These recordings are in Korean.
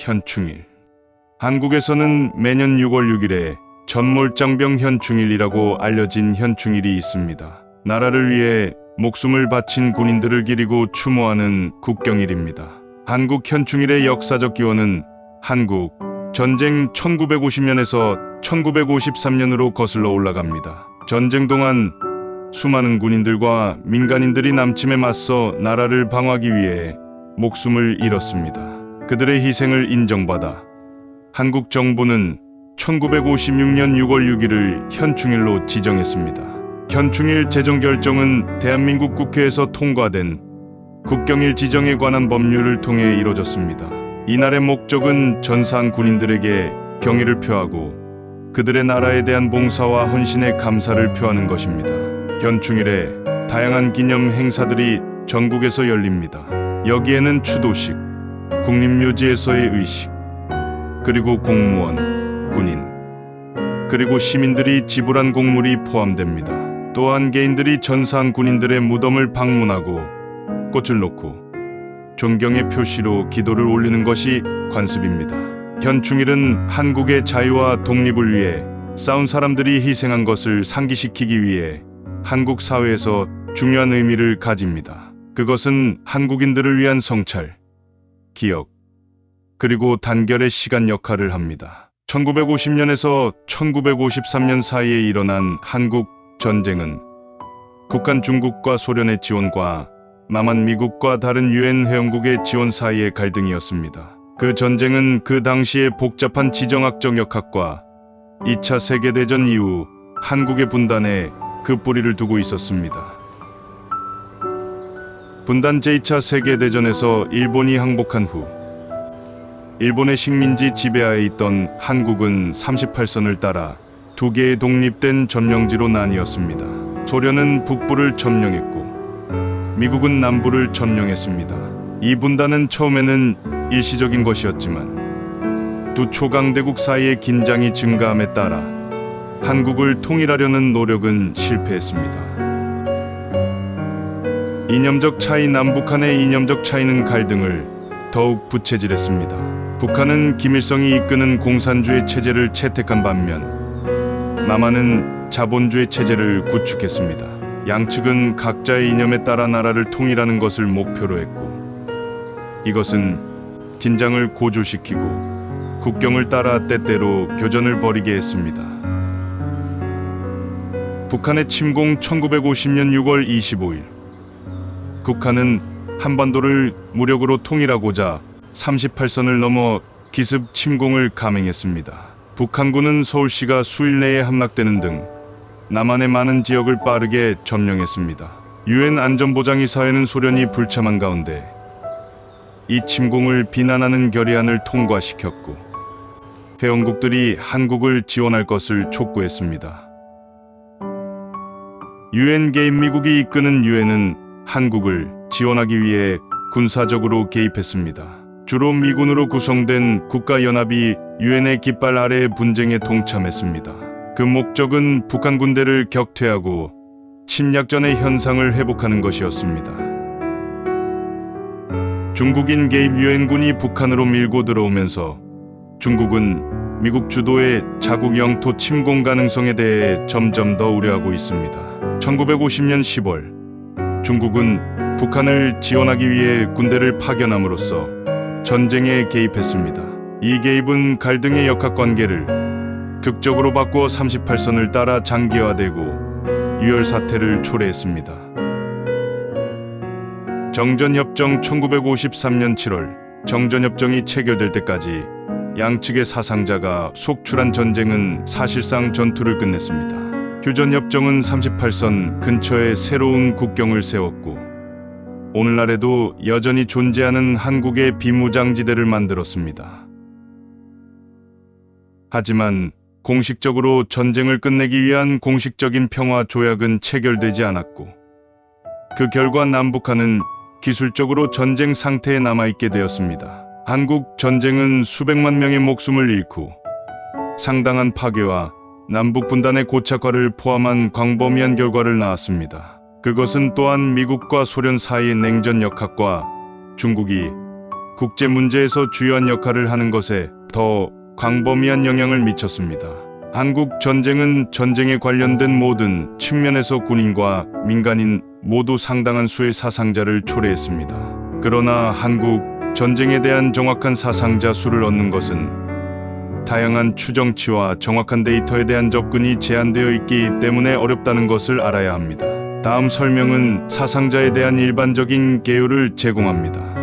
현충일. 한국에서는 매년 6월 6일에 전몰장병 현충일이라고 알려진 현충일이 있습니다. 나라를 위해 목숨을 바친 군인들을 기리고 추모하는 국경일입니다. 한국 현충일의 역사적 기원은 한국 전쟁 1950년에서 1953년으로 거슬러 올라갑니다. 전쟁 동안 수많은 군인들과 민간인들이 남침에 맞서 나라를 방어하기 위해 목숨을 잃었습니다. 그들의 희생을 인정받아 한국 정부는 1956년 6월 6일을 현충일로 지정했습니다. 현충일 제정 결정은 대한민국 국회에서 통과된 국경일 지정에 관한 법률을 통해 이뤄졌습니다. 이날의 목적은 전사한 군인들에게 경의를 표하고 그들의 나라에 대한 봉사와 헌신에 감사를 표하는 것입니다. 현충일에 다양한 기념 행사들이 전국에서 열립니다. 여기에는 추도식, 국립묘지에서의 의식, 그리고 공무원, 군인, 그리고 시민들이 지불한 공물이 포함됩니다. 또한 개인들이 전사한 군인들의 무덤을 방문하고 꽃을 놓고 존경의 표시로 기도를 올리는 것이 관습입니다. 현충일은 한국의 자유와 독립을 위해 싸운 사람들이 희생한 것을 상기시키기 위해 한국 사회에서 중요한 의미를 가집니다. 그것은 한국인들을 위한 성찰, 기억, 그리고 단결의 시간 역할을 합니다. 1950년에서 1953년 사이에 일어난 한국 전쟁은 북한 중국과 소련의 지원과 남한 미국과 다른 유엔 회원국의 지원 사이의 갈등이었습니다. 그 전쟁은 그 당시의 복잡한 지정학적 역학과 2차 세계대전 이후 한국의 분단에 그 뿌리를 두고 있었습니다. 분단 제2차 세계대전에서 일본이 항복한 후 일본의 식민지 지배하에 있던 한국은 38선을 따라 두 개의 독립된 점령지로 나뉘었습니다. 소련은 북부를 점령했고 미국은 남부를 점령했습니다. 이 분단은 처음에는 일시적인 것이었지만 두 초강대국 사이의 긴장이 증가함에 따라 한국을 통일하려는 노력은 실패했습니다. 이념적 차이, 남북한의 이념적 차이는 갈등을 더욱 부채질했습니다. 북한은 김일성이 이끄는 공산주의 체제를 채택한 반면 남한은 자본주의 체제를 구축했습니다. 양측은 각자의 이념에 따라 나라를 통일하는 것을 목표로 했고 이것은 긴장을 고조시키고 국경을 따라 때때로 교전을 벌이게 했습니다. 북한의 침공 1950년 6월 25일 북한은 한반도를 무력으로 통일하고자 38선을 넘어 기습 침공을 감행했습니다. 북한군은 서울시가 수일 내에 함락되는 등 남한의 많은 지역을 빠르게 점령했습니다. 유엔 안전보장이사회는 소련이 불참한 가운데 이 침공을 비난하는 결의안을 통과시켰고 회원국들이 한국을 지원할 것을 촉구했습니다. 유엔 개입 미국이 이끄는 유엔은 한국을 지원하기 위해 군사적으로 개입했습니다. 주로 미군으로 구성된 국가연합이 유엔의 깃발 아래 분쟁에 동참했습니다. 그 목적은 북한 군대를 격퇴하고 침략 전의 현상을 회복하는 것이었습니다. 중국인 개입 유엔군이 북한으로 밀고 들어오면서 중국은 미국 주도의 자국 영토 침공 가능성에 대해 점점 더 우려하고 있습니다. 1950년 10월 중국은 북한을 지원하기 위해 군대를 파견함으로써 전쟁에 개입했습니다. 이 개입은 갈등의 역학관계를 극적으로 바꾸어 38선을 따라 장기화되고 유혈 사태를 초래했습니다. 정전협정 1953년 7월 정전협정이 체결될 때까지 양측의 사상자가 속출한 전쟁은 사실상 전투를 끝냈습니다. 휴전협정은 38선 근처에 새로운 국경을 세웠고 오늘날에도 여전히 존재하는 한국의 비무장지대를 만들었습니다. 하지만 공식적으로 전쟁을 끝내기 위한 공식적인 평화 조약은 체결되지 않았고 그 결과 남북한은 기술적으로 전쟁 상태에 남아있게 되었습니다. 한국 전쟁은 수백만 명의 목숨을 잃고 상당한 파괴와 남북 분단의 고착화를 포함한 광범위한 결과를 낳았습니다. 그것은 또한 미국과 소련 사이의 냉전 역학과 중국이 국제 문제에서 주요한 역할을 하는 것에 더 광범위한 영향을 미쳤습니다. 한국 전쟁은 전쟁에 관련된 모든 측면에서 군인과 민간인 모두 상당한 수의 사상자를 초래했습니다. 그러나 한국 전쟁에 대한 정확한 사상자 수를 얻는 것은 다양한 추정치와 정확한 데이터에 대한 접근이 제한되어 있기 때문에 어렵다는 것을 알아야 합니다. 다음 설명은 사상자에 대한 일반적인 개요를 제공합니다.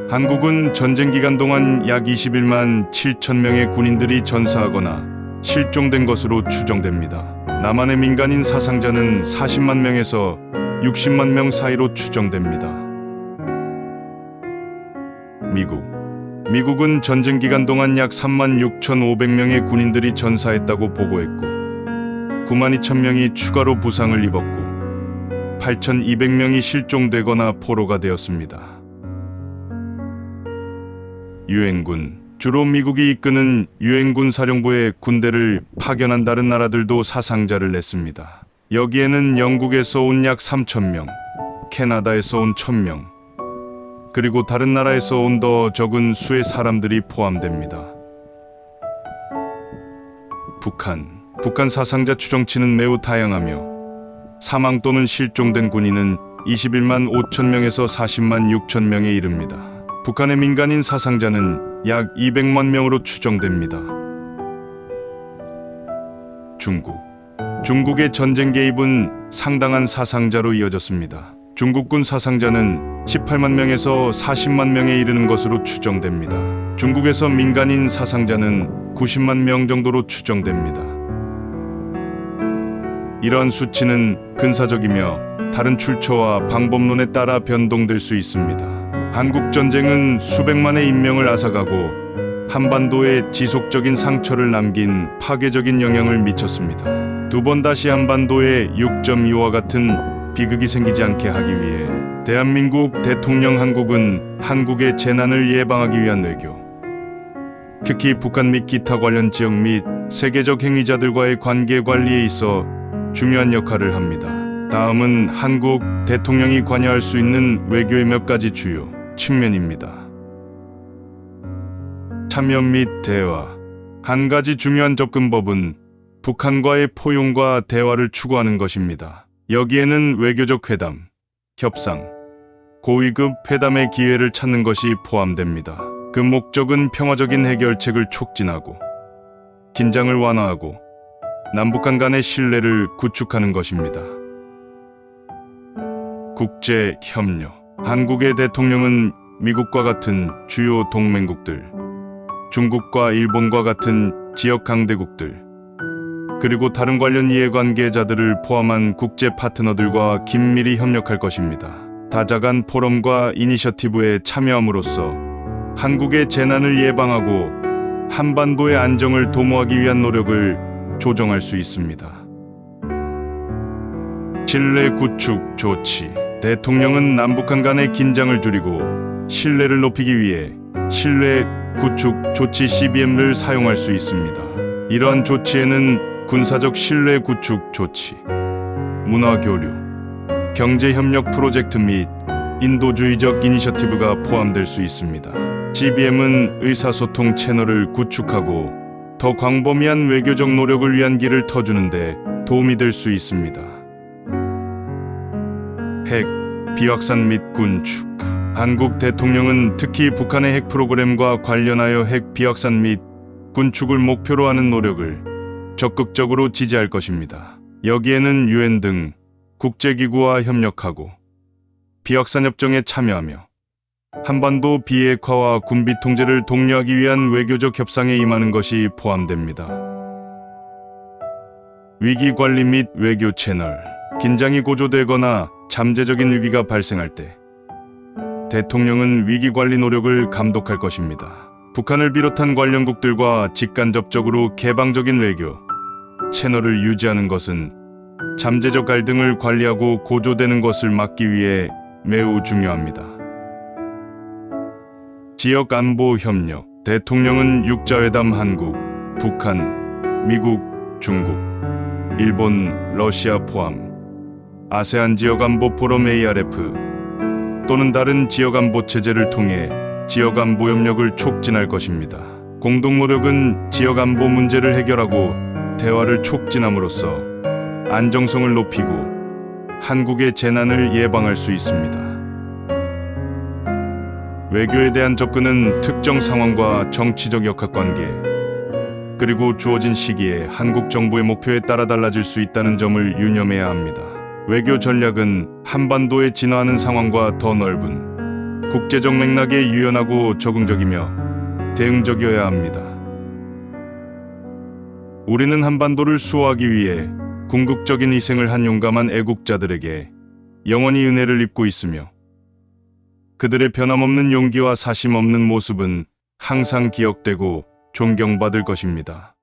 한국은 전쟁 기간 동안 약 21만 7천 명의 군인들이 전사하거나 실종된 것으로 추정됩니다. 남한의 민간인 사상자는 40만 명에서 60만 명 사이로 추정됩니다. 미국은 전쟁 기간 동안 약 3만 6,500명의 군인들이 전사했다고 보고했고 9만 2천 명이 추가로 부상을 입었고 8,200명이 실종되거나 포로가 되었습니다. 유엔군, 주로 미국이 이끄는 유엔군 사령부의 군대를 파견한 다른 나라들도 사상자를 냈습니다. 여기에는 영국에서 온 약 3,000명, 캐나다에서 온 1,000명, 그리고 다른 나라에서 온 더 적은 수의 사람들이 포함됩니다. 북한 사상자 추정치는 매우 다양하며 사망 또는 실종된 군인은 21만 5천 명에서 40만 6천 명에 이릅니다. 북한의 민간인 사상자는 약 200만 명으로 추정됩니다. 중국의 전쟁 개입은 상당한 사상자로 이어졌습니다. 중국군 사상자는 18만 명에서 40만 명에 이르는 것으로 추정됩니다. 중국에서 민간인 사상자는 90만 명 정도로 추정됩니다. 이러한 수치는 근사적이며 다른 출처와 방법론에 따라 변동될 수 있습니다. 한국 전쟁은 수백만의 인명을 앗아가고 한반도에 지속적인 상처를 남긴 파괴적인 영향을 미쳤습니다. 두 번 다시 한반도에 6.25와 같은 비극이 생기지 않게 하기 위해 대한민국 대통령 한국은 한국의 재난을 예방하기 위한 외교, 특히 북한 및 기타 관련 지역 및 세계적 행위자들과의 관계 관리에 있어 중요한 역할을 합니다. 다음은 한국 대통령이 관여할 수 있는 외교의 몇 가지 주요 측면입니다. 참여 및 대화. 한 가지 중요한 접근법은 북한과의 포용과 대화를 추구하는 것입니다. 여기에는 외교적 회담, 협상, 고위급 회담의 기회를 찾는 것이 포함됩니다. 그 목적은 평화적인 해결책을 촉진하고 긴장을 완화하고 남북한 간의 신뢰를 구축하는 것입니다. 국제 협력. 한국의 대통령은 미국과 같은 주요 동맹국들, 중국과 일본과 같은 지역 강대국들, 그리고 다른 관련 이해관계자들을 포함한 국제 파트너들과 긴밀히 협력할 것입니다. 다자간 포럼과 이니셔티브에 참여함으로써 한국의 재난을 예방하고 한반도의 안정을 도모하기 위한 노력을 조정할 수 있습니다. 신뢰 구축 조치. 대통령은 남북한 간의 긴장을 줄이고 신뢰를 높이기 위해 신뢰 구축 조치 CBM을 사용할 수 있습니다. 이러한 조치에는 군사적 신뢰 구축 조치, 문화 교류, 경제 협력 프로젝트 및 인도주의적 이니셔티브가 포함될 수 있습니다. CBM은 의사소통 채널을 구축하고 더 광범위한 외교적 노력을 위한 길을 터주는데 도움이 될 수 있습니다. 핵, 비확산 및 군축. 한국 대통령은 특히 북한의 핵 프로그램과 관련하여 핵 비확산 및 군축을 목표로 하는 노력을 적극적으로 지지할 것입니다. 여기에는 유엔 등 국제기구와 협력하고 비확산 협정에 참여하며 한반도 비핵화와 군비 통제를 독려하기 위한 외교적 협상에 임하는 것이 포함됩니다. 위기 관리 및 외교 채널. 긴장이 고조되거나 잠재적인 위기가 발생할 때 대통령은 위기 관리 노력을 감독할 것입니다. 북한을 비롯한 관련국들과 직간접적으로 개방적인 외교 채널을 유지하는 것은 잠재적 갈등을 관리하고 고조되는 것을 막기 위해 매우 중요합니다. 지역 안보 협력. 대통령은 육자회담 한국, 북한, 미국, 중국, 일본, 러시아 포함 아세안 지역 안보 포럼 ARF, 또는 다른 지역안보 체제를 통해 지역안보 협력을 촉진할 것입니다. 공동 노력은 지역안보 문제를 해결하고 대화를 촉진함으로써 안정성을 높이고 한국의 재난을 예방할 수 있습니다. 외교에 대한 접근은 특정 상황과 정치적 역학관계, 그리고 주어진 시기에 한국 정부의 목표에 따라 달라질 수 있다는 점을 유념해야 합니다. 외교 전략은 한반도에 진화하는 상황과 더 넓은 국제적 맥락에 유연하고 적응적이며 대응적이어야 합니다. 우리는 한반도를 수호하기 위해 궁극적인 희생을 한 용감한 애국자들에게 영원히 은혜를 입고 있으며 그들의 변함없는 용기와 사심 없는 모습은 항상 기억되고 존경받을 것입니다.